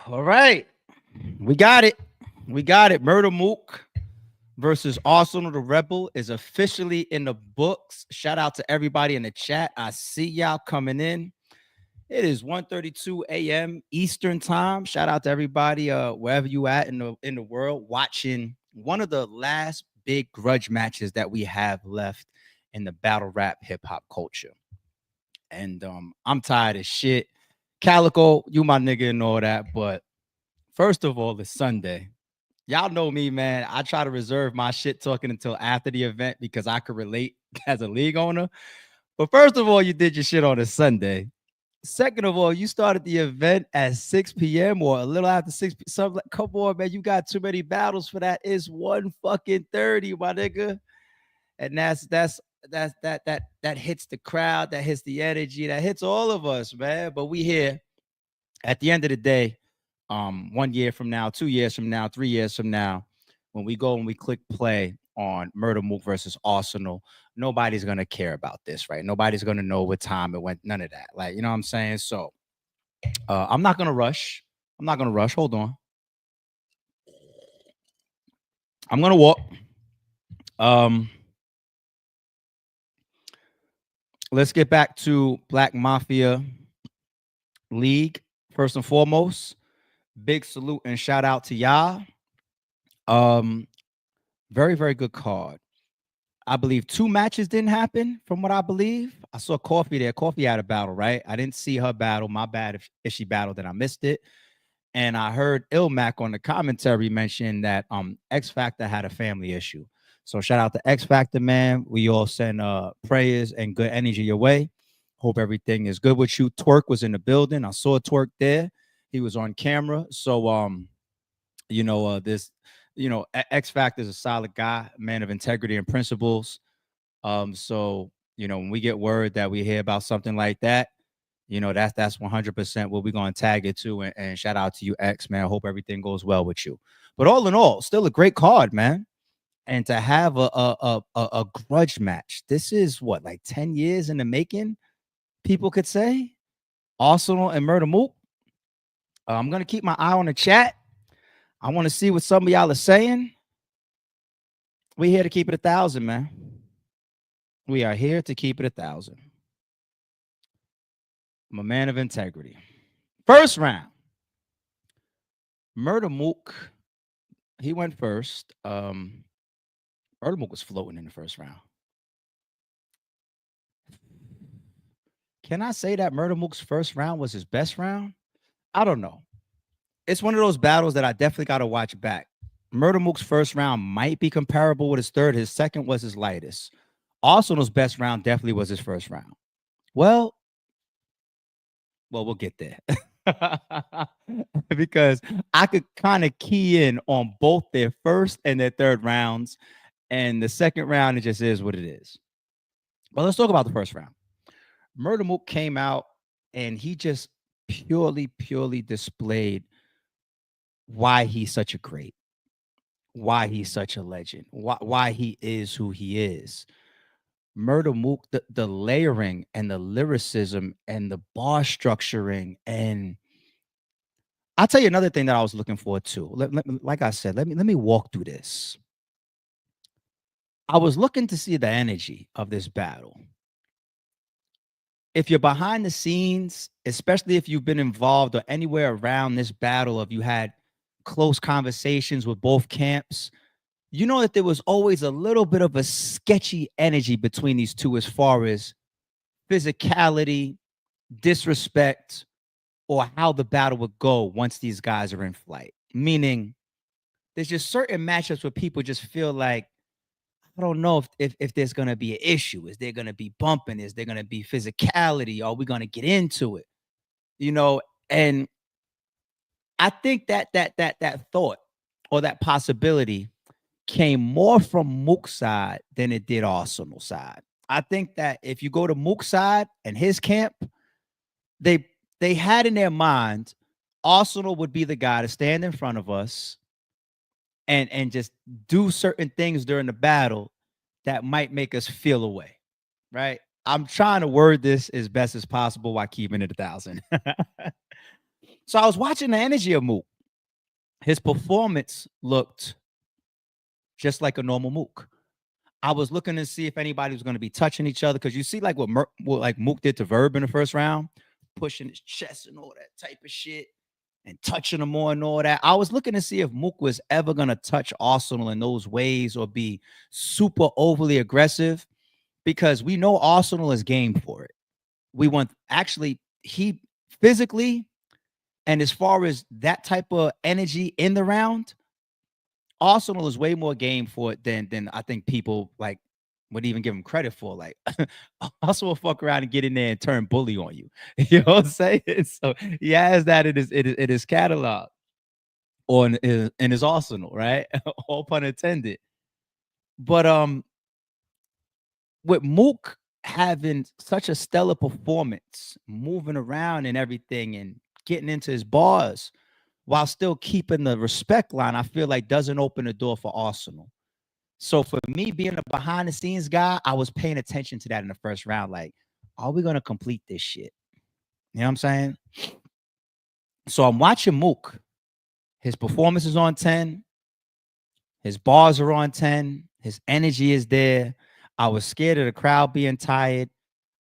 All right. We got it. We got it. Murda Mook versus Arsenal the Rebel is officially in the books. Shout out to everybody in the chat. I see y'all coming in. It is 1:32 a.m. Eastern time. Shout out to everybody wherever you at in the world watching one of the last big grudge matches that we have left in the battle rap hip hop culture. And I'm tired as shit. Calico, you my nigga and all that, but first of all, it's Sunday. Y'all know me, man. I try to reserve my shit talking until after the event because I could relate as a league owner. But first of all, you did your shit on a Sunday. Second of all, you started the event at 6 p.m. or a little after 6 p.m. So like, come on, man. You got too many battles for that. It's 1 fucking 30, my nigga. And that hits the crowd, that hits the energy, that hits all of us, man. But we here at the end of the day, 1 year from now, 2 years from now, 3 years from now, when we go and we click play on Murda Mook versus Arsenal, nobody's gonna care about this, right? Nobody's gonna know what time it went, none of that. Like, you know what I'm saying? So I'm not gonna rush. I'm not gonna rush. Hold on. I'm gonna walk. Um, let's get back to Black Mafia League. First and foremost, big salute and shout out to y'all. Um, very, very good card. I believe 2 matches didn't happen from what I believe. I saw Coffee there. Coffee had a battle, right? I didn't see her battle. My bad if she battled and I missed it. And I heard Ilmac on the commentary mention that X Factor had a family issue. So shout out to X Factor, man. We all send prayers and good energy your way. Hope everything is good with you. Twerk was in the building. I saw Twerk there. He was on camera. So this X Factor is a solid guy, man of integrity and principles. So when we get word that we hear about something like that, that's 100% what we're gonna tag it to. And shout out to you, X, man. I hope everything goes well with you. But all in all, still a great card, man. And to have a grudge match, this is what, like 10 years in the making, people could say. Arsenal and Murda Mook. I'm gonna keep my eye on the chat. I want to see what some of y'all are saying. We here to keep it 1,000, man. We are here to keep it 1,000. I'm a man of integrity. First round. Murda Mook. He went first. Murda Mook was floating in the first round. Can I say that Murda Mook's first round was his best round? I don't know. It's one of those battles that I definitely got to watch back. Murda Mook's first round might be comparable with his third. His second was his lightest. Arsenal's best round definitely was his first round. Well, we'll get there. Because I could kind of key in on both their first and their third rounds. And the second round, it just is what it is. But let's talk about the first round. Murda Mook came out and he just purely displayed why he's such a great, why he's such a legend, why he is who he is. Murda Mook, the layering and the lyricism and the bar structuring. And I'll tell you another thing that I was looking for too. Like I said, let me walk through this. I was looking to see the energy of this battle. If you're behind the scenes, especially if you've been involved or anywhere around this battle, if you had close conversations with both camps, you know that there was always a little bit of a sketchy energy between these two as far as physicality, disrespect, or how the battle would go once these guys are in flight. Meaning, there's just certain matchups where people just feel like, I don't know if there's gonna be an issue. Is there gonna be bumping? Is there gonna be physicality? Are we gonna get into it? And I think that thought or that possibility came more from Mook's side than it did Arsenal side. I think that if you go to Mook's side and his camp, they had in their mind Arsenal would be the guy to stand in front of us and just do certain things during the battle that might make us feel away, right? I'm trying to word this as best as possible while keeping it 1,000. So I was watching the energy of Mook. His performance looked just like a normal Mook. I was looking to see if anybody was going to be touching each other because you see, like what like Mook did to Verb in the first round, pushing his chest and all that type of shit, and touching him more and all that. I was looking to see if Mook was ever going to touch Arsenal in those ways or be super overly aggressive, because we know Arsenal is game for it. We want, actually, he physically, and as far as that type of energy in the round, Arsenal is way more game for it than I think people like would even give him credit for. Like, Arsenal will fuck around and get in there and turn bully on you. You know what I'm saying? So he has that in his catalog, or in his arsenal, right? All pun intended. But with Mook having such a stellar performance, moving around and everything, and getting into his bars while still keeping the respect line, I feel like doesn't open the door for Arsenal. So for me, being a behind the scenes guy, I was paying attention to that in the first round. Like, are we gonna complete this shit? You know what I'm saying? So I'm watching Mook. His performance is on 10. His bars are on 10. His energy is there. I was scared of the crowd being tired.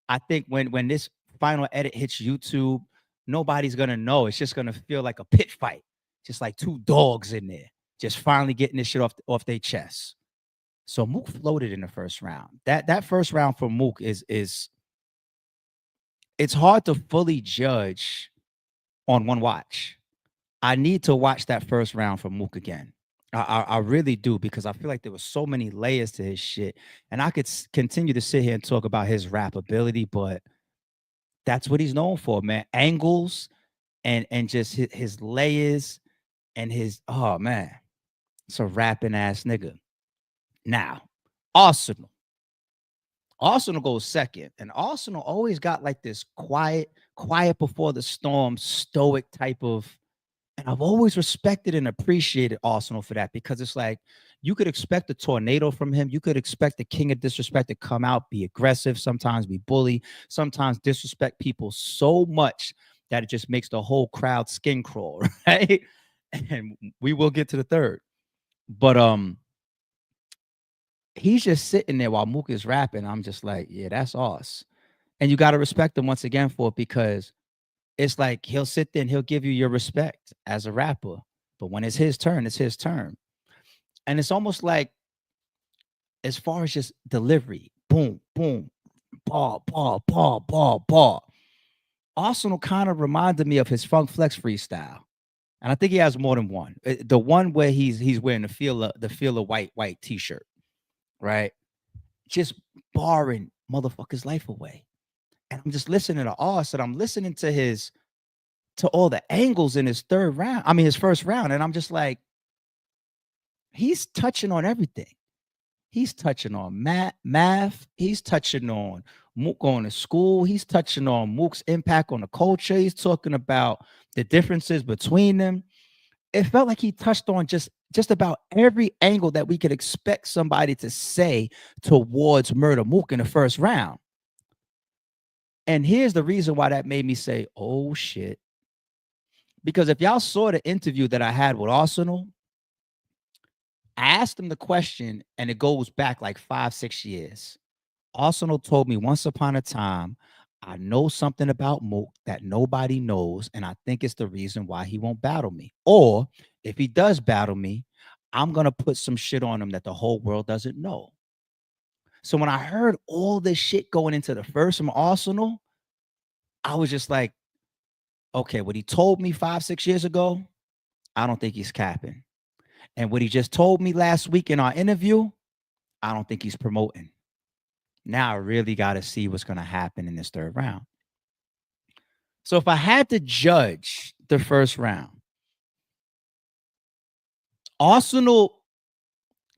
I think when this final edit hits YouTube, nobody's gonna know. It's just gonna feel like a pit fight, just like two dogs in there, just finally getting this shit off their chest. So Mook floated in the first round. That first round for Mook is it's hard to fully judge on one watch. I need to watch that first round for Mook again. I really do, because I feel like there was so many layers to his shit, and I could continue to sit here and talk about his rap ability, but that's what he's known for, man. Angles and just his layers and his, oh man, it's a rapping ass nigga. Now, Arsenal. Arsenal goes second, and Arsenal always got like this quiet before the storm, stoic type of. And I've always respected and appreciated Arsenal for that, because it's like you could expect a tornado from him. You could expect the king of disrespect to come out, be aggressive, sometimes be bully, sometimes disrespect people so much that it just makes the whole crowd skin crawl, right? And we will get to the third. But he's just sitting there while Mook is rapping. I'm just like, yeah, that's us. And you got to respect him once again for it, because it's like he'll sit there and he'll give you your respect as a rapper. But when it's his turn, it's his turn. And it's almost like, as far as just delivery, boom, boom, ball, ball, ball, ball, ball. Arsenal kind of reminded me of his Funk Flex freestyle. And I think he has more than one. The one where he's wearing the feel of white t-shirt, right? Just barring motherfucker's life away. And I'm just listening to Ars, and I'm listening to all the angles in his his first round. And I'm just like, he's touching on everything. He's touching on math. He's touching on Mook going to school. He's touching on Mook's impact on the culture. He's talking about the differences between them. It felt like he touched on just about every angle that we could expect somebody to say towards Murda Mook in the first round. And here's the reason why that made me say, oh shit. Because if y'all saw the interview that I had with Arsenal, I asked him the question, and it goes back like 5-6 years. Arsenal told me, once upon a time, I know something about Mook that nobody knows, and I think it's the reason why he won't battle me. Or if he does battle me, I'm going to put some shit on him that the whole world doesn't know. So when I heard all this shit going into the first from Arsenal, I was just like, okay, what he told me 5-6 years ago, I don't think he's capping. And what he just told me last week in our interview, I don't think he's promoting. Now I really got to see what's going to happen in this third round. So if I had to judge the first round, Arsenal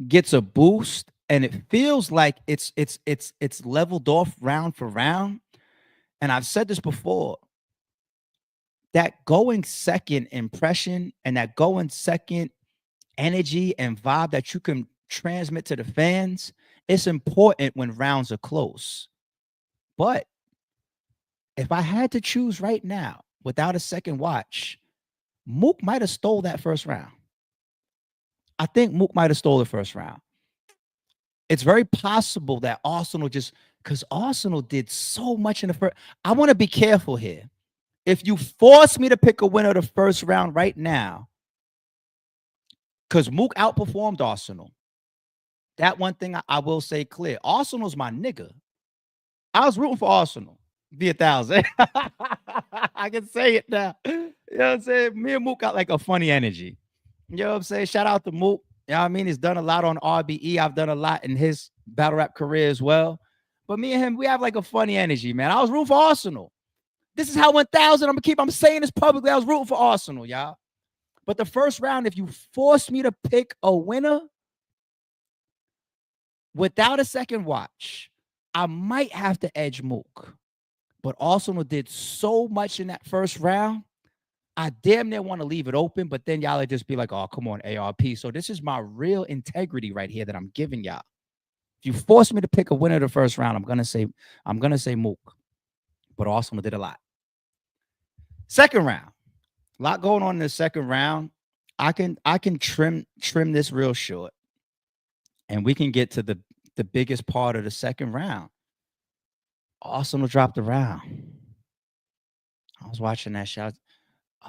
gets a boost, and it feels like it's leveled off round for round. And I've said this before, that going second impression and that going second energy and vibe that you can transmit to the fans, it's important when rounds are close. But if I had to choose right now without a second watch, Mook might have stole that first round. I think Mook might have stole the first round. It's very possible that Arsenal just because Arsenal did so much in the first. I want to be careful here. If you force me to pick a winner of the first round right now, because Mook outperformed Arsenal, that one thing I will say clear. Arsenal's my nigga. I was rooting for Arsenal. Be 1,000. I can say it now. You know what I'm saying? Me and Mook got like a funny energy. You know what I'm saying? Shout out to Mook. You know what I mean? He's done a lot on RBE. I've done a lot in his battle rap career as well. But me and him, we have like a funny energy, man. I was rooting for Arsenal. This is how 1,000. I'm saying this publicly. I was rooting for Arsenal, y'all. But the first round, if you force me to pick a winner without a second watch, I might have to edge Mook. But Arsenal did so much in that first round. I damn near want to leave it open, but then y'all would just be like, oh, come on, ARP. So this is my real integrity right here that I'm giving y'all. If you force me to pick a winner of the first round, I'm gonna say Mook. But Arsenal did a lot. Second round. A lot going on in the second round. I can trim this real short. And we can get to the biggest part of the second round. Arsenal dropped the round. I was watching that shot.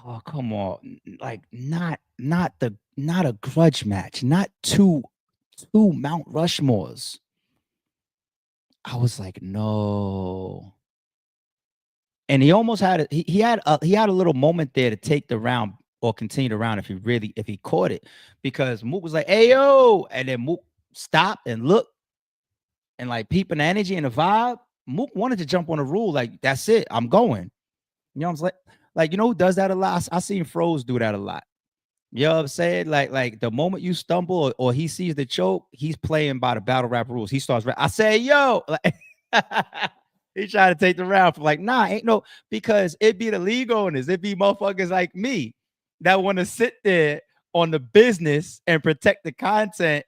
Oh, come on. Like not a grudge match, not two Mount Rushmores. I was like, no. And he almost had it. He had a little moment there to take the round or continue the round if he caught it, because Mook was like, hey yo, and then Mook stopped and looked and like peeping the energy and the vibe. Mook wanted to jump on the rule, like that's it, I'm going. You know what I'm saying? Like, you know who does that a lot? I seen Froze do that a lot. You know what I'm saying? Like the moment you stumble or he sees the choke, he's playing by the battle rap rules. He starts. I say, yo, like, he tried to take the round for like, nah, ain't no, because it be the league owners, it be motherfuckers like me that want to sit there on the business and protect the content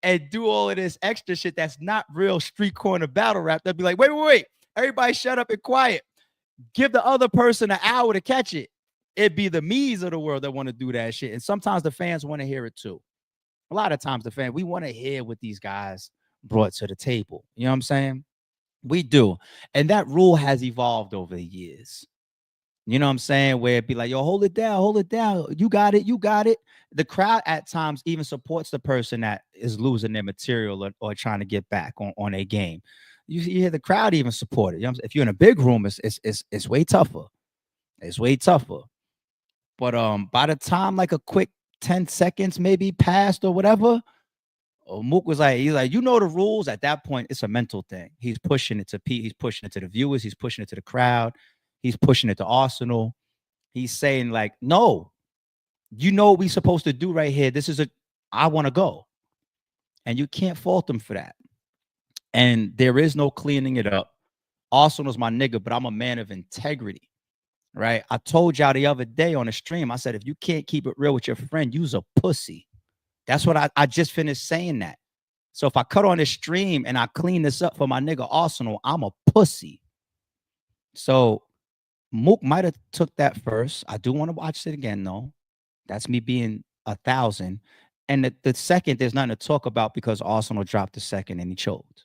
and do all of this extra shit that's not real street corner battle rap. They'll be like, wait, everybody shut up and quiet. Give the other person an hour to catch it. It'd be the me's of the world that want to do that shit. And sometimes the fans want to hear it too. A lot of times we want to hear what these guys brought to the table. You know what I'm saying? We do. And that rule has evolved over the years. You know what I'm saying? Where it'd be like, yo, hold it down. You got it. The crowd at times even supports the person that is losing their material or trying to get back on a game. You hear the crowd even support it. You know what I'm saying? If you're in a big room, it's way tougher. It's way tougher. But by the time like a quick 10 seconds maybe passed or whatever, Mook was like, he's like, you know the rules. At that point, it's a mental thing. He's pushing it to Pete. He's pushing it to the viewers. He's pushing it to the crowd. He's pushing it to Arsenal. He's saying like, no, you know what we're supposed to do right here. I want to go. And you can't fault him for that. And there is no cleaning it up. Arsenal's my nigga, but I'm a man of integrity, right? I told y'all the other day on the stream, I said, if you can't keep it real with your friend, you's a pussy. That's what I just finished saying that. So if I cut on this stream and I clean this up for my nigga Arsenal, I'm a pussy. So Mook might have took that first. I do want to watch it again, though. That's me being 1,000. And the second, there's nothing to talk about because Arsenal dropped the second and he choked.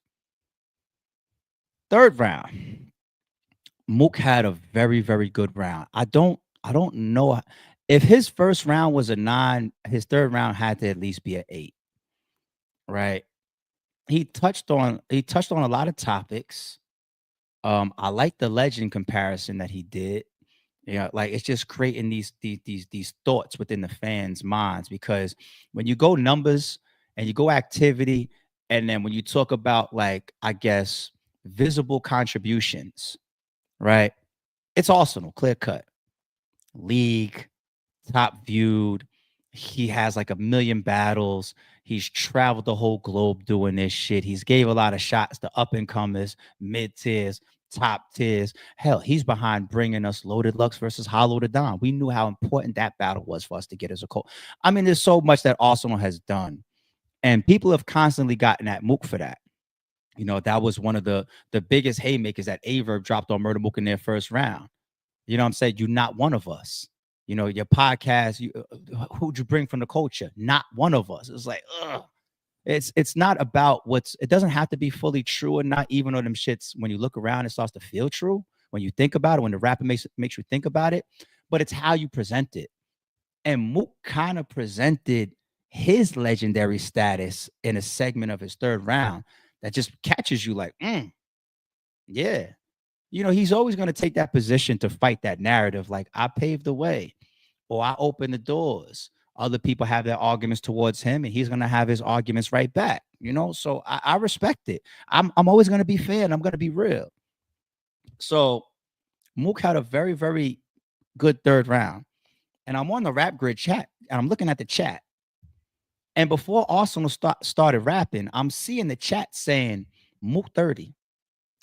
Third round, Mook had a very, very good round. I don't know if his first round was a 9, his third round had to at least be an 8. Right? He touched on a lot of topics. I like the legend comparison that he did. Yeah, like it's just creating these thoughts within the fans' minds, because when you go numbers and you go activity, and then when you talk about like, I guess, visible contributions, right? It's Arsenal, clear cut. League, top viewed. He has like 1 million battles. He's traveled the whole globe doing this shit. He's gave a lot of shots to up and comers, mid tiers, top tiers. Hell, he's behind bringing us Loaded Lux versus Hollow the Don. We knew how important that battle was for us to get as a coach. I mean, there's so much that Arsenal has done, and people have constantly gotten at Mook for that. You know, that was one of the biggest haymakers that Averb dropped on Murda Mook in their first round. You know what I'm saying? You're not one of us. your podcast, who'd you bring from the culture? Not one of us. It's like, ugh. It's not about it doesn't have to be fully true or not, even though them shits, when you look around, it starts to feel true when you think about it, when the rapper makes you think about it, but it's how you present it. And Mook kind of presented his legendary status in a segment of his third round that just catches you like, yeah. He's always going to take that position to fight that narrative. Like, I paved the way or I opened the doors. Other people have their arguments towards him, and he's going to have his arguments right back. So I respect it. I'm always going to be fair and I'm going to be real. So Mook had a very, very good third round. And I'm on the Rap Grid chat and I'm looking at the chat. And before Arsenal started rapping, I'm seeing the chat saying Mook 30.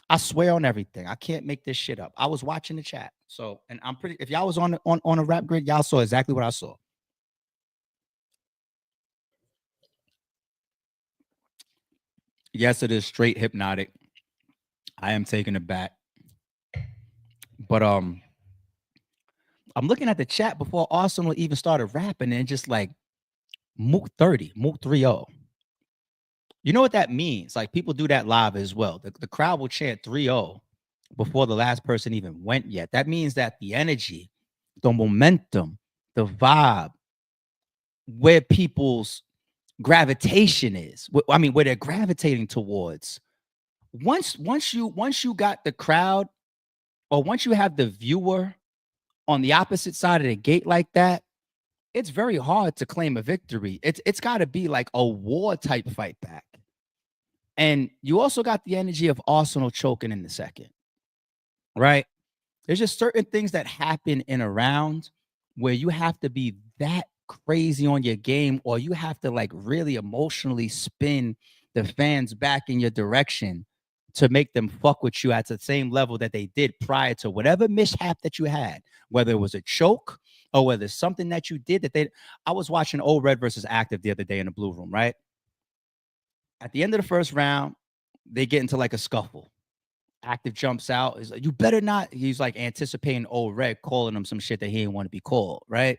I swear on everything. I can't make this shit up. I was watching the chat. So, and I'm pretty, if y'all was on a Rap Grid, y'all saw exactly what I saw. Yes, it is straight hypnotic. I am taking it back. But I'm looking at the chat before Arsenal even started rapping and just like Mook 30, Mook 30. You know what that means? Like, people do that live as well. The crowd will chant 3-0 before the last person even went yet. That means that the energy, the momentum, the vibe, where people's gravitation is, where they're gravitating towards. Once you got the crowd, or once you have the viewer on the opposite side of the gate like that, it's very hard to claim a victory. It's got to be like a war type fight back. And you also got the energy of Arsenal choking in the second, right? There's just certain things that happen in a round where you have to be that crazy on your game, or you have to like really emotionally spin the fans back in your direction to make them fuck with you at the same level that they did prior to whatever mishap that you had, whether it was a choke or whether it's something that you did that they. I was watching Old Red versus Active the other day in the Blue Room, right? At the end of the first round, they get into like a scuffle. Active jumps out. He's like, you better not. He's like anticipating Old Red calling him some shit that he didn't want to be called, right?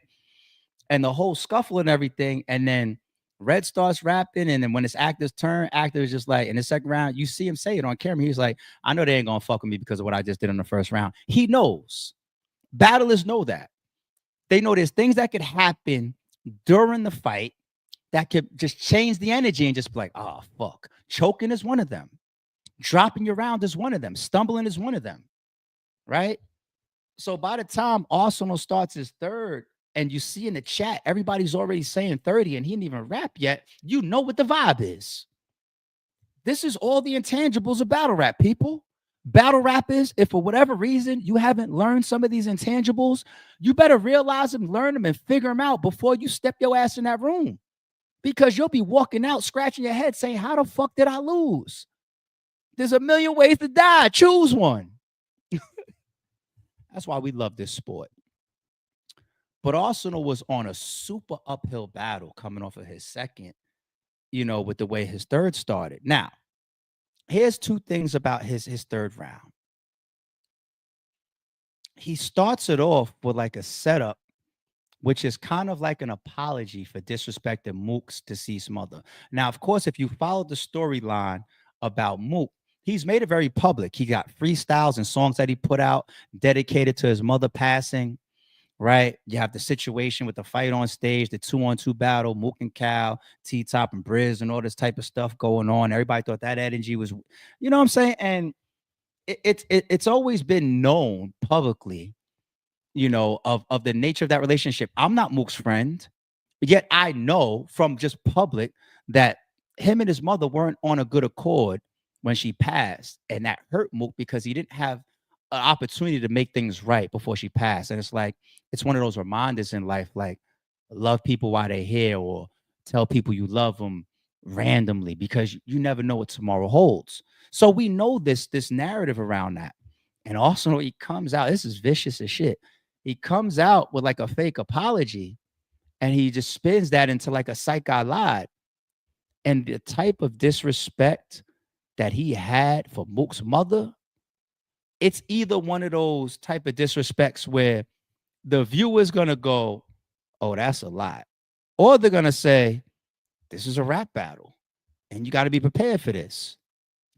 And the whole scuffle and everything. And then Red starts rapping. And then when it's Active's turn, Active is just like, in the second round, you see him say it on camera. He's like, I know they ain't going to fuck with me because of what I just did in the first round. He knows. Battlers know that. They know there's things that could happen during the fight that could just change the energy and just be like, oh, fuck. Choking is one of them. Dropping your round is one of them. Stumbling is one of them, right? So by the time Arsenal starts his third, and you see in the chat, everybody's already saying 30 and he didn't even rap yet, you know what the vibe is. This is all the intangibles of battle rap, people. Battle rap is, if for whatever reason you haven't learned some of these intangibles, you better realize them, learn them, and figure them out before you step your ass in that room. Because you'll be walking out scratching your head saying, how the fuck did I lose? There's a million ways to die. Choose one. That's why we love this sport. But Arsenal was on a super uphill battle coming off of his second, with the way his third started. Now, here's two things about his third round. He starts it off with like a setup, which is kind of like an apology for disrespecting Mook's deceased mother. Now, of course, if you follow the storyline about Mook, he's made it very public. He got freestyles and songs that he put out dedicated to his mother passing, right? You have the situation with the fight on stage, the 2-on-2 battle, Mook and Cal, T-Top and Briz, and all this type of stuff going on. Everybody thought that energy was, you know what I'm saying? And it's always been known publicly, of the nature of that relationship. I'm not Mook's friend, yet I know from just public that him and his mother weren't on a good accord when she passed, and that hurt Mook because he didn't have an opportunity to make things right before she passed. And it's like, it's one of those reminders in life, like, love people while they're here, or tell people you love them randomly, because you never know what tomorrow holds. So we know this narrative around that. And also, he comes out, this is vicious as shit. He comes out with like a fake apology, and he just spins that into like a psych I lied. And the type of disrespect that he had for Mook's mother, it's either one of those type of disrespects where the viewer's gonna go, "Oh, that's a lot," or they're gonna say, "This is a rap battle, and you got to be prepared for this."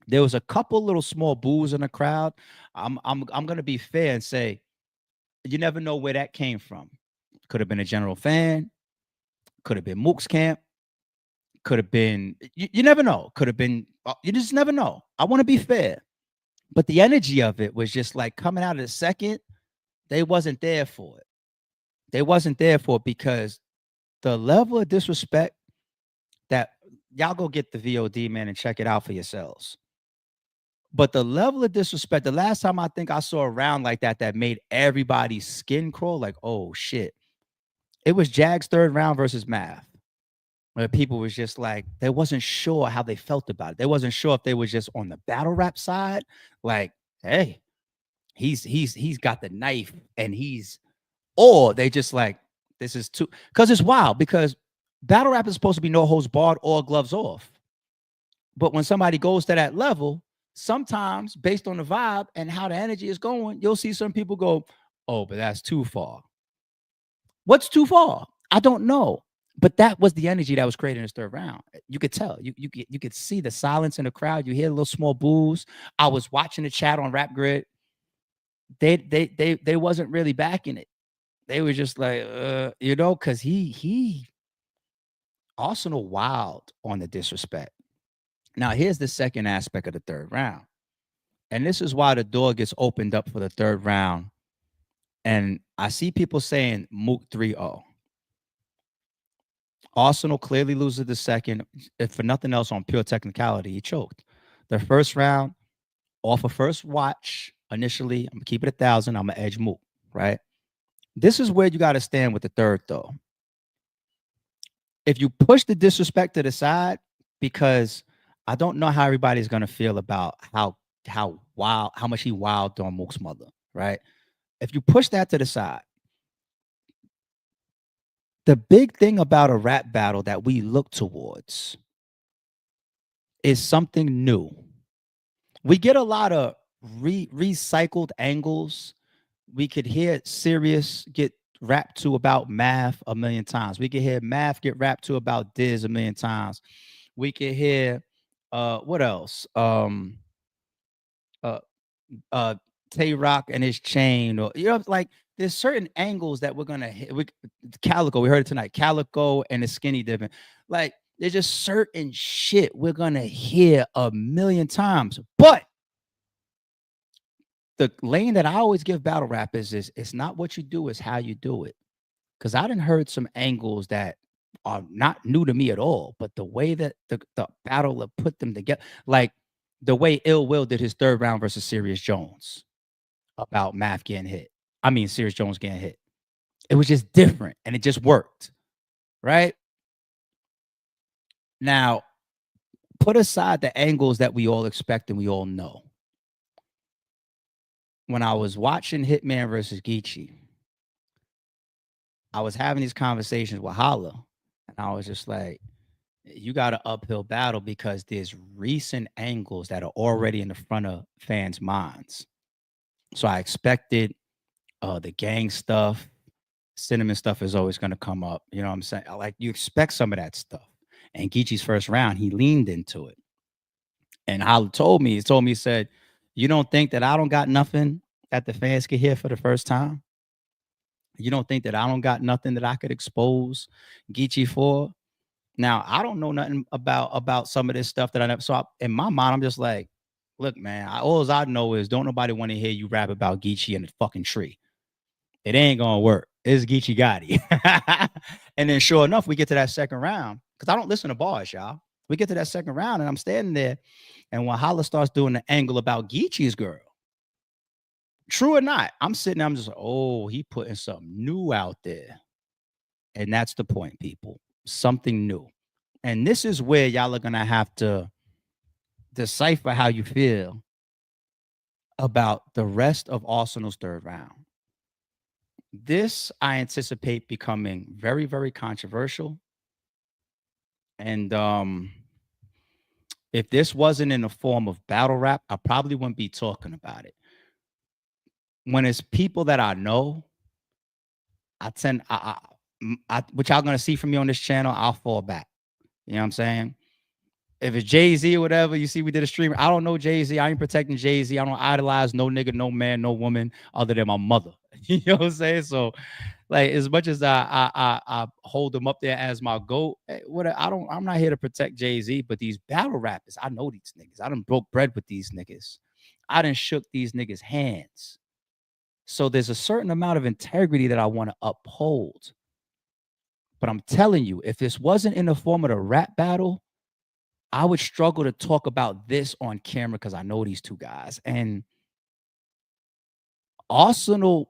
There was a couple little small boos in the crowd. I'm gonna be fair and say you never know where that came from. Could have been a general fan. Could have been Mook's camp. Could have been. You never know. Could have been. You just never know. I want to be fair, but the energy of it was just like coming out of the second. They wasn't there for it. They wasn't there for it because the level of disrespect that y'all go get the VOD, man, and check it out for yourselves. But the level of disrespect, the last time I think I saw a round like that made everybody's skin crawl, like, oh shit. It was Jag's third round versus Math. Where people was just like, they wasn't sure how they felt about it. They wasn't sure if they was just on the battle rap side, like, hey, he's got the knife and or they just like, this is too, because it's wild, because battle rap is supposed to be no holds barred or gloves off. But when somebody goes to that level, sometimes based on the vibe and how the energy is going, you'll see some people go, oh, but that's too far. What's too far? I don't know. But that was the energy that was created in this third round. You could tell. You could see the silence in the crowd. You hear little small boos. I was watching the chat on Rap Grid. They wasn't really backing it. They were just like, because he Arsenal wild on the disrespect. Now, here's the second aspect of the third round. And this is why the door gets opened up for the third round. And I see people saying Mook 3-0. Arsenal clearly loses the second. If for nothing else, on pure technicality, he choked. The first round, off a first watch, initially, I'm going to keep it 1,000. I'm going to edge Mook, right? This is where you got to stand with the third, though. If you push the disrespect to the side, because I don't know how everybody's going to feel about how wild, how much he wilded on Mook's mother, right? If you push that to the side, the big thing about a rap battle that we look towards is something new. We get a lot of recycled angles. We could hear Sirius get rapped to about Math a million times. We could hear Math get rapped to about Diz a million times. We could hear what else? Uh Tay Rock and his chain, or like there's certain angles that we're gonna hit. Calico, we heard it tonight. Calico and the skinny dipping. Like there's just certain shit we're gonna hear a million times. But the lane that I always give battle rap is it's not what you do, it's how you do it. Because I done heard some angles that are not new to me at all, but the way that the battle of put them together, like the way Ill Will did his third round versus Sirius Jones about Math getting hit. I mean, Sirius Jones getting hit. It was just different and it just worked, right? Now, put aside the angles that we all expect and we all know. When I was watching Hitman versus Geechee, I was having these conversations with Holla, and I was just like, you got an uphill battle because there's recent angles that are already in the front of fans' minds. So I expected the gang stuff, cinnamon stuff is always going to come up. You know what I'm saying? Like you expect some of that stuff. And Geechee's first round, he leaned into it. And Holla told me, he said, you don't think that I don't got nothing that the fans could hear for the first time? You don't think that I don't got nothing that I could expose Geechee for? Now, I don't know nothing about some of this stuff that I never saw. In my mind, I'm just like, look, man, all I know is don't nobody want to hear you rap about Geechee in the fucking tree. It ain't gonna work. It's Geechee Gotti. And then sure enough, we get to that second round. Because I don't listen to bars, y'all. We get to that second round, and I'm standing there. And when Holla starts doing the angle about Geechee's girl, true or not, I'm sitting there, I'm just like, oh, he putting something new out there. And that's the point, people. Something new. And this is where y'all are gonna have to decipher how you feel about the rest of Arsenal's third round. This I anticipate becoming very, very controversial. And if this wasn't in the form of battle rap, I probably wouldn't be talking about it. When it's people that I know, I tend what y'all gonna see from me on this channel, I'll fall back. You know what I'm saying? If it's Jay-Z or whatever, you see we did a stream. I don't know Jay-Z. I ain't protecting Jay-Z. I don't idolize no nigga, no man, no woman other than my mother. You know what I'm saying? So like as much as I hold him up there as my GOAT, I'm not here to protect Jay-Z, but these battle rappers, I know these niggas. I done broke bread with these niggas. I done shook these niggas' hands. So there's a certain amount of integrity that I want to uphold. But I'm telling you, if this wasn't in the form of a rap battle, I would struggle to talk about this on camera because I know these two guys. And Arsonal,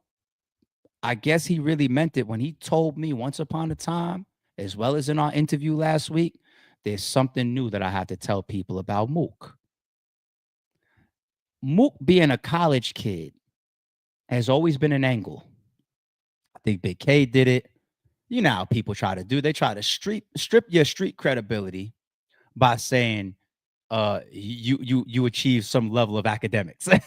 I guess he really meant it when he told me once upon a time, as well as in our interview last week, there's something new that I have to tell people about Mook. Mook being a college kid has always been an angle. I think Big K did it. You know how people try to do. They try to strip your street credibility by saying you achieve some level of academics. Like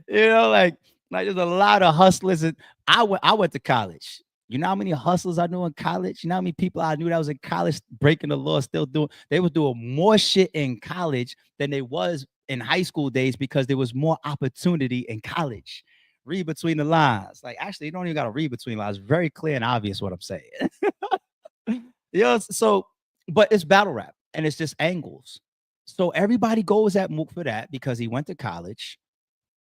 there's a lot of hustlers. And I went to college. You know how many hustlers I knew in college? You know how many people I knew that was in college breaking the law, still doing, they were doing more shit in college than they was in high school days because there was more opportunity in college. Read between the lines. Like actually, you don't even gotta read between lines. Very clear and obvious what I'm saying. So but it's battle rap and it's just angles. So everybody goes at Mook for that because he went to college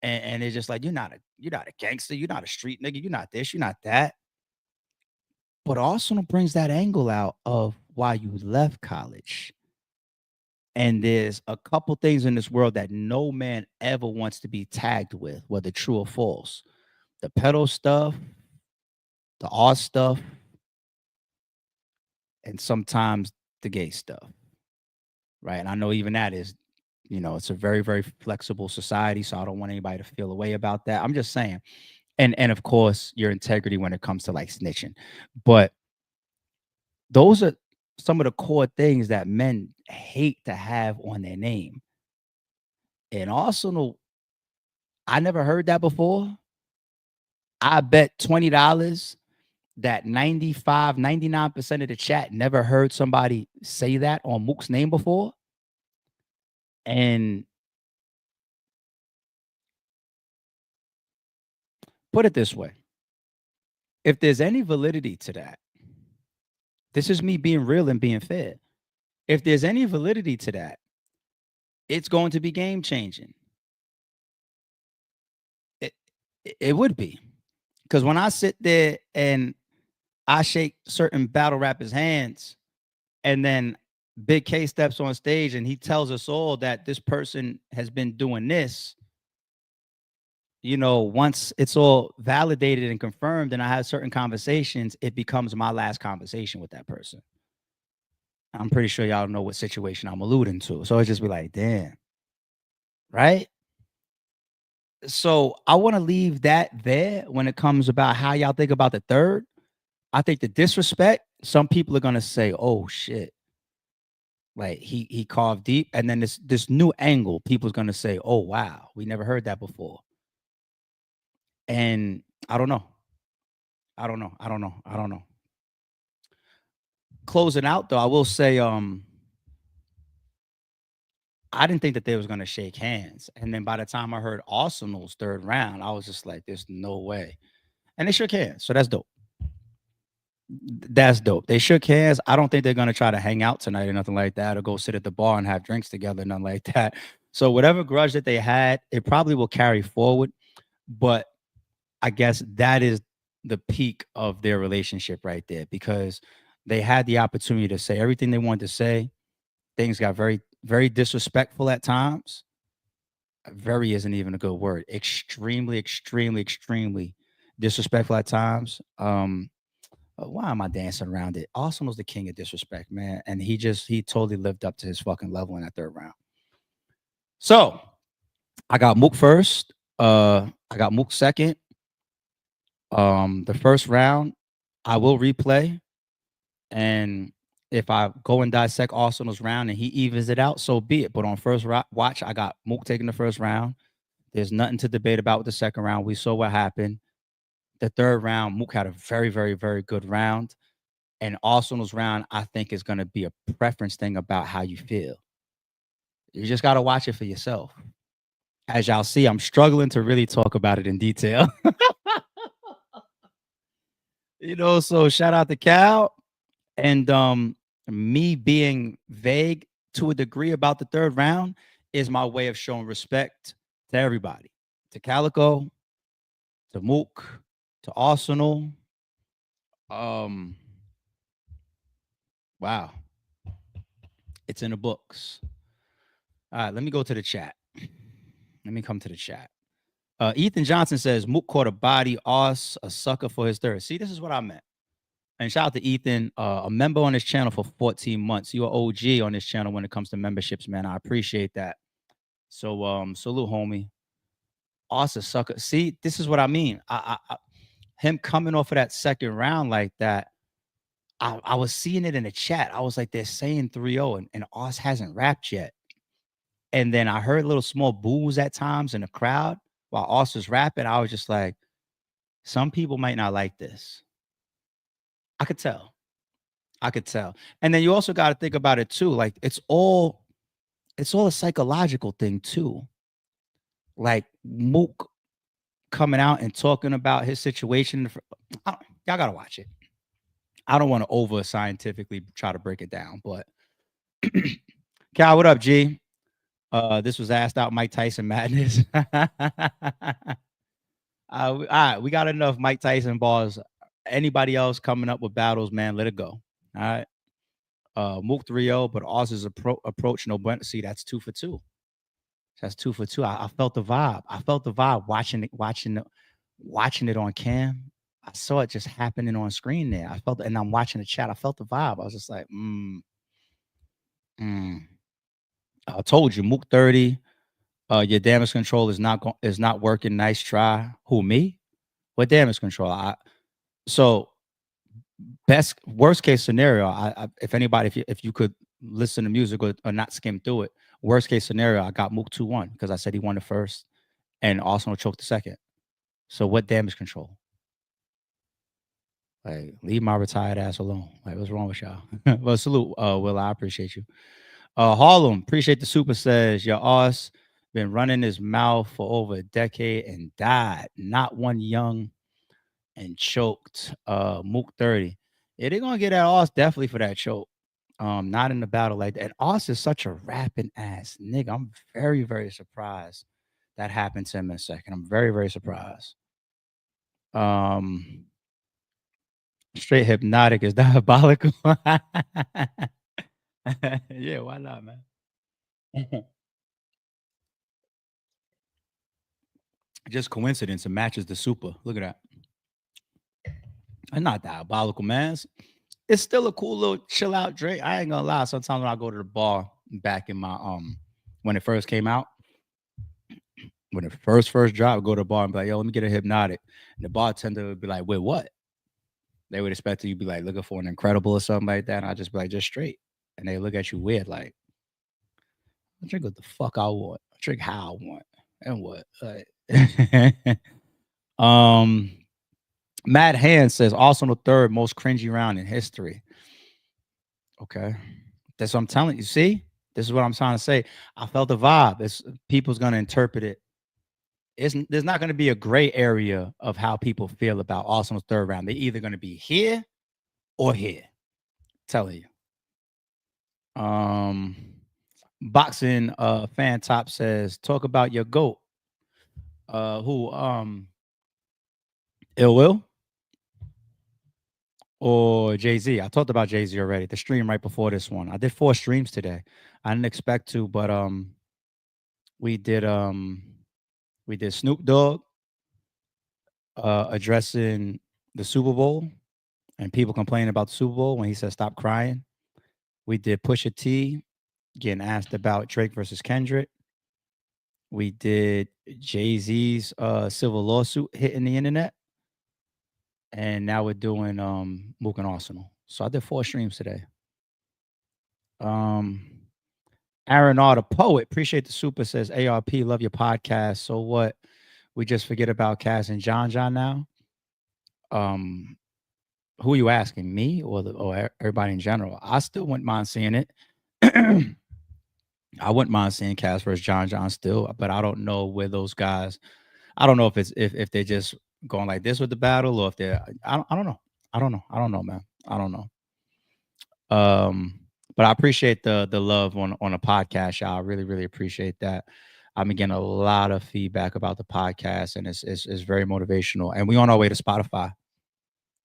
and it's just like you're not a gangster, you're not a street nigga, you're not this, you're not that. But Arsenal brings that angle out of why you left college. And there's a couple things in this world that no man ever wants to be tagged with, whether true or false. The pedal stuff, the art stuff, and sometimes the gay stuff. Right. And I know even that is, it's a very, very flexible society. So I don't want anybody to feel a way about that. I'm just saying. And of course, your integrity when it comes to like snitching. But those are some of the core things that men hate to have on their name. And also, I never heard that before. I bet $20 that 95, 99% of the chat never heard somebody say that on Mook's name before. And put it this way. If there's any validity to that, this is me being real and being fair. If there's any validity to that, it's going to be game changing. It would be. Because when I sit there and I shake certain battle rappers' hands, and then Big K steps on stage and he tells us all that this person has been doing this, once it's all validated and confirmed and I have certain conversations, it becomes my last conversation with that person. I'm pretty sure y'all know what situation I'm alluding to. So it just be like, damn. Right? So I want to leave that there when it comes about how y'all think about the third. I think the disrespect, some people are gonna say, oh shit. Like he carved deep. And then this new angle, people's gonna say, oh wow, we never heard that before. And I don't know. I don't know. Closing out though, I will say I didn't think that they was gonna shake hands. And then by the time I heard Arsenal's third round, I was just like, there's no way. And they shook hands. So that's dope. That's dope. They shook hands. I don't think they're gonna try to hang out tonight or nothing like that, or go sit at the bar and have drinks together, nothing like that. So whatever grudge that they had, it probably will carry forward. But I guess that is the peak of their relationship right there, because they had the opportunity to say everything they wanted to say. Things got very, very disrespectful at times. Very isn't even a good word. Extremely, extremely, extremely disrespectful at times. Why am I dancing around it? Arsenal's the king of disrespect, man. And he totally lived up to his fucking level in that third round. So I got Mook first. I got Mook second. The first round, I will replay. And if I go and dissect Arsenal's round and he evens it out, so be it. But on first watch, I got Mook taking the first round. There's nothing to debate about with the second round. We saw what happened. the third round, Mook had a very, very, very good round. And Arsenal's round, I think, is going to be a preference thing about how you feel. You just got to watch it for yourself. As y'all see, I'm struggling to really talk about it in detail. So shout out to Cal. And me being vague to a degree about the third round is my way of showing respect to everybody. To Calico, to Mook, to Arsenal. Wow. It's in the books. All right, let me go to the chat. Let me come to the chat. Ethan Johnson says Mook caught a body, Oz, a sucker for his third. See, this is what I meant. And shout out to Ethan, a member on this channel for 14 months. You're OG on this channel when it comes to memberships, man. I appreciate that. So salute, homie. Oz, a sucker. See, this is what I mean. Him coming off of that second round like that, I was seeing it in the chat. I was like, they're saying 3-0 and Oz hasn't rapped yet. And then I heard little small boos at times in the crowd while Oz was rapping. I was just like, some people might not like this. I could tell. And then you also got to think about it too. Like it's all a psychological thing too. Like Mook coming out and talking about his situation. Y'all got to watch it. I don't want to over scientifically try to break it down, but Cal, what up, G? This was asked out Mike Tyson madness. All right, we got enough Mike Tyson bars. Anybody else coming up with battles, man, let it go. All right. Mook 3-0, but Oz's approach, no bueno. See, that's 2 for 2. That's 2 for 2. I felt the vibe. Watching it on cam. I saw it just happening on screen there. I felt it, and I'm watching the chat. I felt the vibe. I was just like, I told you, Mook 30. Your damage control is not working. Nice try. Who, me? What damage control? So worst case scenario, if anybody, if you could listen to music or not skim through it, worst case scenario, I got Mook 2-1 because I said he won the first and Arsenal choked the second. So what damage control? Like, leave my retired ass alone. Like, what's wrong with y'all? Well, salute, Will. I appreciate you. Harlem, appreciate the super says your ass been running his mouth for over a decade and died. Not one young and choked. Mook 30. Yeah, they're gonna get at Oz definitely for that choke. Not in the battle like that. And Oz is such a rapping ass nigga. I'm very, very surprised that happened to him in a second. I'm very, very surprised. Straight hypnotic is diabolical. Yeah, why not, man? Just coincidence. It matches the super. Look at that. It's not diabolical, man. It's still a cool little chill out drink. I ain't gonna lie. Sometimes when I go to the bar back in my when it first came out, when it first dropped, I'd go to the bar and be like, yo, let me get a hypnotic. And the bartender would be like, wait, what? They would expect you to be like looking for an incredible or something like that. And I just be like, just straight. And they look at you weird, like, I drink what the fuck I want. I drink how I want. And what? Matt Hand says Arsenal third most cringy round in history. Okay. That's what I'm telling you. See? This is what I'm trying to say. I felt the vibe. People's gonna interpret it. There's not gonna be a gray area of how people feel about Arsenal's third round. They're either gonna be here or here. I'm telling you. Boxing fan top says, talk about your GOAT. Who Ill Will or Jay-Z? I talked about Jay-Z already. The stream right before this one. I did 4 streams today. I didn't expect to, but we did Snoop Dogg addressing the Super Bowl and people complaining about the Super Bowl when he said stop crying. We did Pusha T getting asked about Drake versus Kendrick. We did Jay-Z's civil lawsuit hitting the internet. And now we're doing Mook and Arsenal. So I did 4 streams today. Aaron R, the poet, appreciate the super, says ARP, love your podcast. So what? We just forget about Cass and John now? um, who are you asking, me or everybody in general? I still wouldn't mind seeing it. I wouldn't mind seeing Cass versus John still, but I don't know where those guys. I don't know if it's if they're just going like this with the battle or if they're. I don't know. I don't know. I don't know, man. I don't know. Um, but I appreciate the love on a podcast, y'all. I really appreciate that. I'm getting a lot of feedback about the podcast, and it's very motivational. And we on our way to Spotify,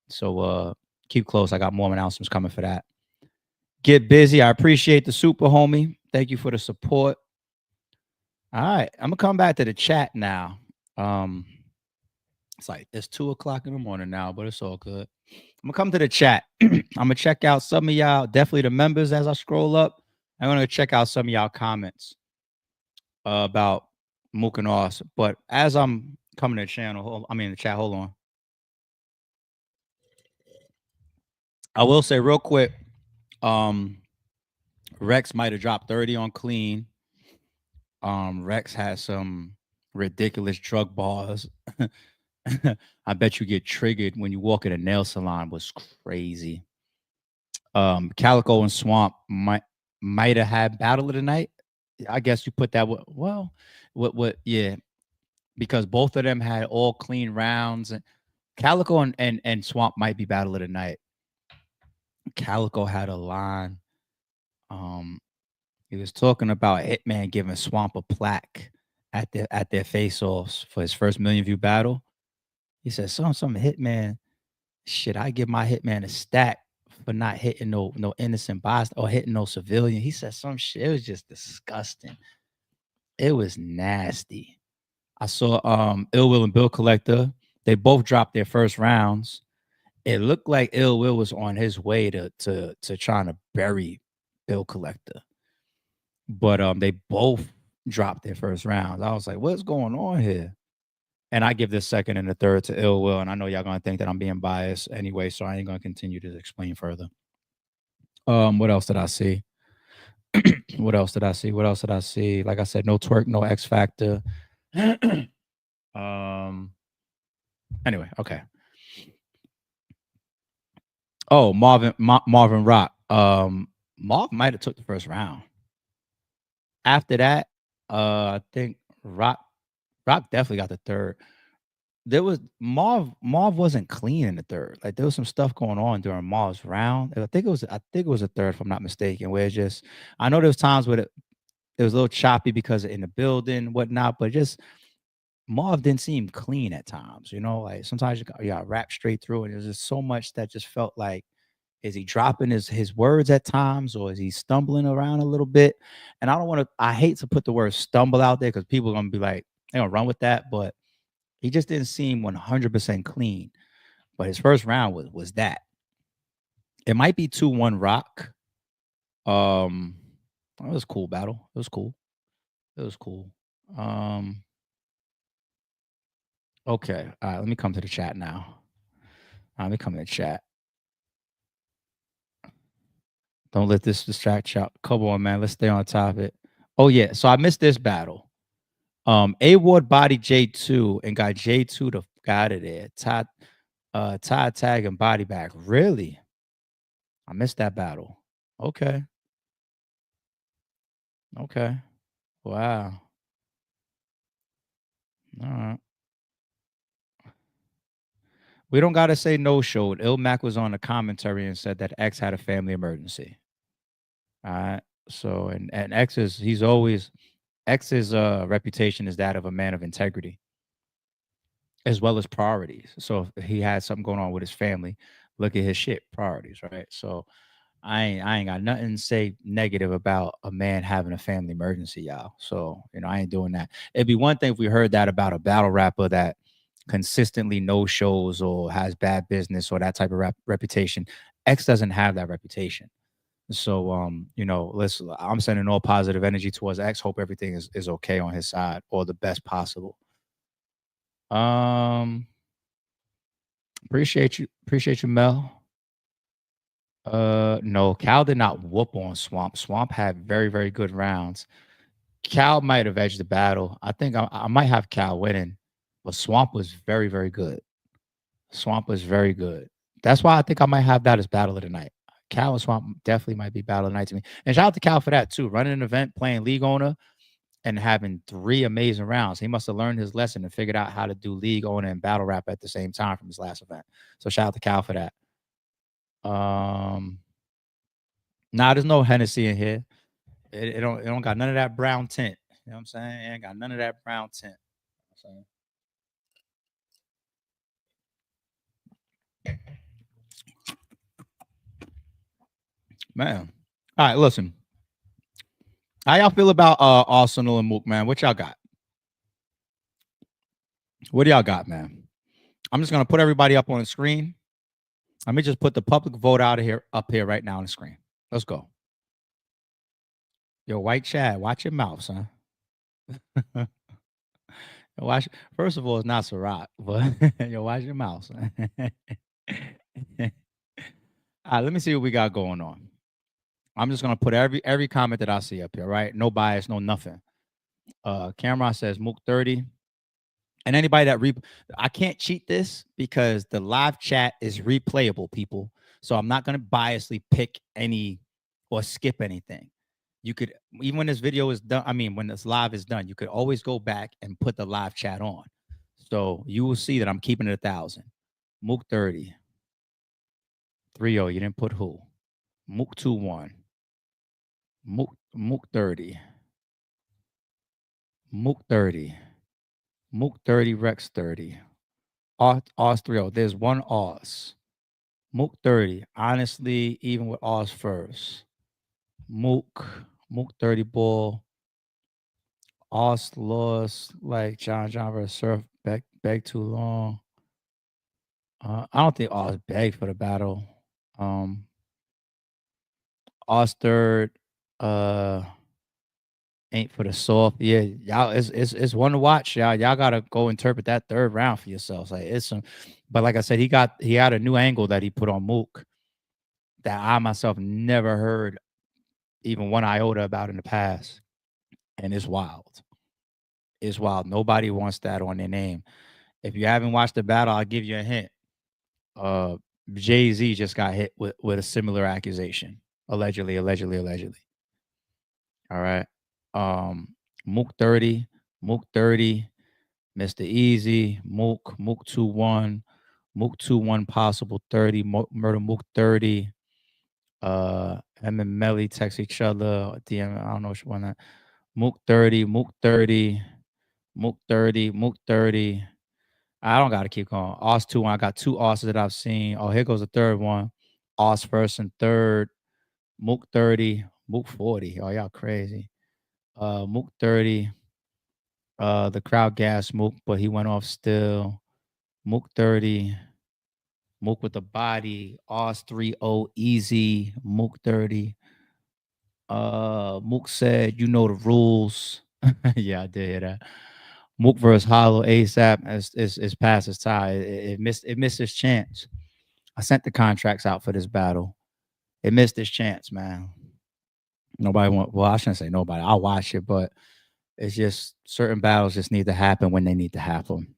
so keep close. I got more announcements coming for that. Get busy. I appreciate the super homie. Thank you for the support. All right, I'm gonna come back to the chat now. Um, it's like it's 2 o'clock in the morning now, but it's all good. I'm gonna come to the chat. I'm gonna check out some of y'all, definitely the members as I scroll up. I'm gonna check out some of y'all comments about Mook and Oz. But as I'm coming to the channel, the chat, hold on. I will say real quick, Rex might have dropped 30 on clean. Rex has some ridiculous drug bars. I bet you get triggered when you walk in a nail salon was crazy. Calico and Swamp might have had battle of the night. I guess you put that well, what yeah, because both of them had all clean rounds. And Calico and Swamp might be battle of the night. Calico had a line. He was talking about Hitman giving Swamp a plaque at their face-offs for his first million view battle. He said, some Hitman, shit, I give my Hitman a stack for not hitting no innocent boss or hitting no civilian. He said some shit. It was just disgusting. It was nasty. I saw Ill Will and Bill Collector. They both dropped their first rounds. It looked like Ill Will was on his way to trying to bury Bill Collector. But they both dropped their first rounds. I was like, what's going on here? And I give this second and the third to Ill Will. And I know y'all gonna think that I'm being biased anyway, so I ain't gonna continue to explain further. What else did I see? What else did I see? What else did I see? Like I said, no twerk, no X Factor. um anyway, okay. Oh, Marvin Rock. Marv might have took the first round. After that, I think Rock definitely got the third. There was Marv wasn't clean in the third. Like there was some stuff going on during Marv's round. I think it was a third, if I'm not mistaken, where it's just I know there was times where it was a little choppy because in the building, whatnot, but just Marv didn't seem clean at times, like sometimes you got rap straight through, and there's just so much that just felt like, is he dropping his words at times, or is he stumbling around a little bit? And I hate to put the word stumble out there because people are gonna be like, they're gonna run with that, but he just didn't seem 100% clean. But his first round was that. It might be 2-1 Rock. It was a cool battle. It was cool. It was cool. Okay. All right. Let me come to the chat now. Let me come to the chat. Don't let this distract y'all. Come on, man. Let's stay on topic. Oh, yeah. So I missed this battle. A Ward body J2 and got J2 to out of there. Tie tag and body back. Really? I missed that battle. Okay. Okay. Wow. All right. We don't gotta say no showed. Ilmac was on the commentary and said that X had a family emergency. All right. So and X's reputation is that of a man of integrity as well as priorities. So if he had something going on with his family, look at his shit priorities, right? So I ain't got nothing to say negative about a man having a family emergency, y'all. So I ain't doing that. It'd be one thing if we heard that about a battle rapper that consistently no shows or has bad business or that type of reputation. X doesn't have that reputation. So I'm sending all positive energy towards X. Hope everything is okay on his side or the best possible. Appreciate you, Mel. No, Cal did not whoop on Swamp. Swamp had very, very good rounds. Cal might have edged the battle. I think I might have Cal winning, but Swamp was very, very good. Swamp is very good. That's why I think I might have that as battle of the night. Cal and Swamp definitely might be battle of the night to me. And shout out to Cal for that too. Running an event, playing league owner, and having 3 amazing rounds. He must have learned his lesson and figured out how to do league owner and battle rap at the same time from his last event. So shout out to Cal for that. Nah, there's no Hennessy in here. It don't got none of that brown tint. You know what I'm saying? It ain't got none of that brown tint. You know man. All right, listen. How y'all feel about Arsenal and Mook, man? What y'all got? What do y'all got, man? I'm just gonna put everybody up on the screen. Let me just put the public vote out of here up here right now on the screen. Let's go. Yo, White Chad, watch your mouth, son. Watch. First of all, it's not Ciroc, but yo, watch your mouth, son. All right, let me see what we got going on. I'm just gonna put every comment that I see up here, right? No bias, no nothing. Cameron says Mook 30. And anybody that I can't cheat this because the live chat is replayable, people. So I'm not gonna biasly pick any or skip anything. You could, even when this video is done, I mean, when this live is done, you could always go back and put the live chat on. So you will see that I'm keeping it 1,000. Mook 30. 3-0, you didn't put who? Mook 2-1. Mook 30. Mook 30. Mook 30, Rex 30. Oz 3-0. There's one Oz. Mook 30. Honestly, even with Oz first. Mook 30 ball. Oz lost like John versus Surf. Beg too long. I don't think Oz begged for the battle. Oz third. Ain't for the soft. Yeah, y'all, it's one to watch. Y'all gotta go interpret that third round for yourselves. Like it's some, but like I said, he had a new angle that he put on Mook that I myself never heard even one iota about in the past, and it's wild. It's wild. Nobody wants that on their name. If you haven't watched the battle, I'll give you a hint. Jay-Z just got hit with a similar accusation, allegedly. All right. Mook 30, Mr. Easy, Mook 2-1, Mook 2-1 possible 30, Murda Mook 30. Em and Melly text each other. DM, I don't know which one that. Mook 30, Mook 30, Mook 30, Mook 30. I don't gotta keep going. Oz 2-1. I got 2 Osses that I've seen. Oh, here goes the third one. Oz first and third. Mook 30, Mook 40. Oh, y'all crazy. Mook 30. The crowd gassed Mook, but he went off still. Mook 30. Mook with the body. Oz 3-0 easy. Mook 30. Mook said, you know the rules. Yeah, I did hear that. Mook versus Hollow ASAP is past its time. It missed its chance. I sent the contracts out for this battle. It missed its chance, man. Nobody want. Well, I shouldn't say nobody. I'll watch it, but it's just certain battles just need to happen when they need to happen.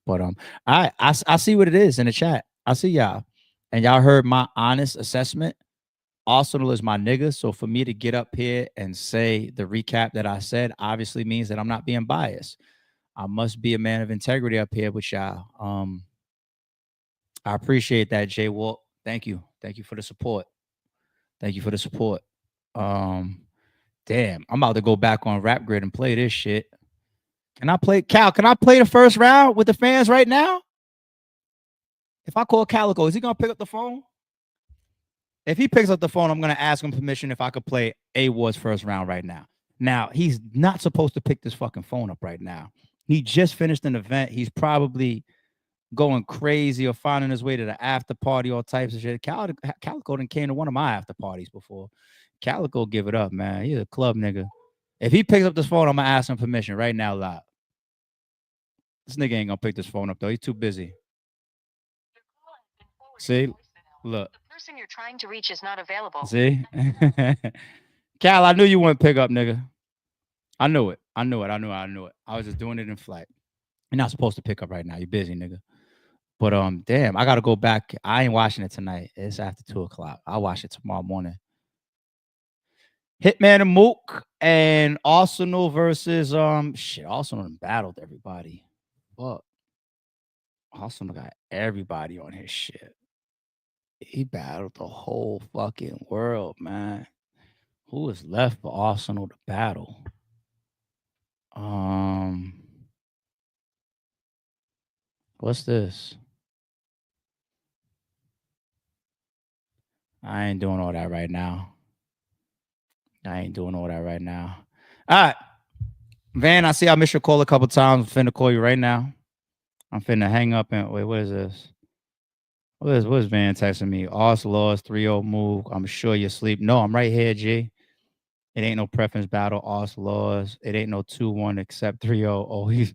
But I see what it is in the chat. I see y'all, and y'all heard my honest assessment. Arsenal is my nigga, so for me to get up here and say the recap that I said obviously means that I'm not being biased. I must be a man of integrity up here with y'all. I appreciate that, Jay Walk. Thank you for the support. Damn, I'm about to go back on Rap Grid and play this shit. Can I play Cal? Can I play the first round with the fans right now? If I call Calico, is he gonna pick up the phone? If he picks up the phone, I'm gonna ask him permission if I could play A Ward's first round right now. Now, he's not supposed to pick this fucking phone up right now. He just finished an event. He's probably going crazy or finding his way to the after party, all types of shit. Calico done came to one of my after parties before. Calico give it up, man. He's a club nigga. If he picks up this phone, I'm gonna ask him permission right now live. This nigga ain't gonna pick this phone up though. He's too busy. See? Look. The person you're trying to reach is not available. See? Cal, I knew you wouldn't pick up, nigga. I knew it. I was just doing it in flight. You're not supposed to pick up right now. You're busy, nigga. But damn, I gotta go back. I ain't watching it tonight. It's after 2:00. I'll watch it tomorrow morning. Hitman and Mook and Arsenal versus Arsenal battled everybody. Fuck. Arsenal got everybody on his shit. He battled the whole fucking world, man. Who is left for Arsenal to battle? What's this? I ain't doing all that right now. All right. Van, I see I missed your call a couple times. I'm finna call you right now. I'm finna hang up and wait, what is this? What is Van texting me? Ars lost 3-0 move. I'm sure you're asleep. No, I'm right here, G. It ain't no preference battle. Ars lost. It ain't no 2-1 except 3-0. Oh, you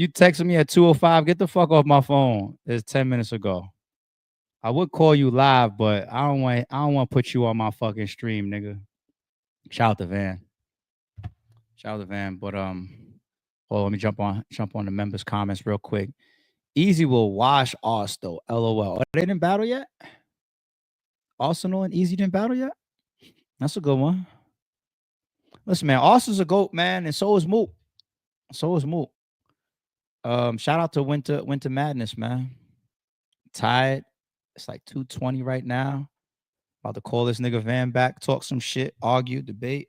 texted me at 2:05. Get the fuck off my phone. It's 10 minutes ago. I would call you live, but I don't want to put you on my fucking stream, nigga. Shout out to Van. But let me jump on the members' comments real quick. Easy will wash Ars though. LOL. They didn't battle yet? Arsenal and Easy didn't battle yet? That's a good one. Listen, man, Arsenal's a GOAT, man, and so is Mook. Shout out to Winter Madness, man. Tied. It's like 2:20 right now. About to call this nigga Van back, talk some shit, argue, debate.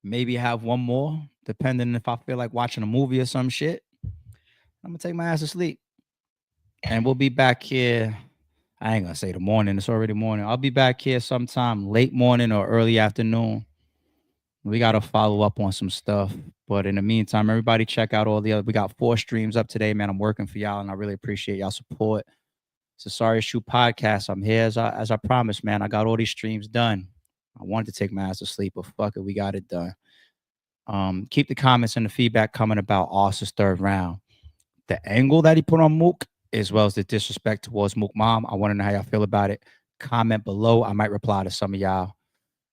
Maybe have one more, depending if I feel like watching a movie or some shit. I'm gonna take my ass to sleep. And we'll be back here. I ain't gonna say the morning, it's already morning. I'll be back here sometime late morning or early afternoon. We gotta follow up on some stuff. But in the meantime, everybody check out all the other. We got 4 streams up today, man. I'm working for y'all, and I really appreciate y'all support. It's a Sorry Shoot podcast. I'm here as I promised, man. I got all these streams done. I wanted to take my ass to sleep, but fuck it, we got it done. Keep the comments and the feedback coming about Ars's third round. The angle that he put on Mook, as well as the disrespect towards Mook mom. I want to know how y'all feel about it. Comment below. I might reply to some of y'all.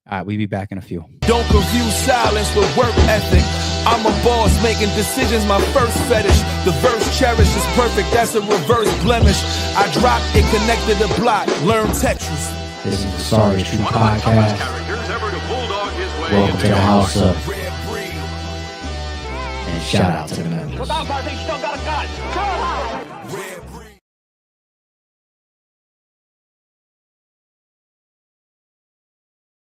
All right, we'll be back in a few. Don't confuse silence with work ethic. I'm a boss, making decisions my first fetish. The verse cherished is perfect, that's a reverse blemish. I dropped it, connected the block, learn Tetris. This is the Sorry Shoot podcast. Welcome to the house of. And shout out to the members.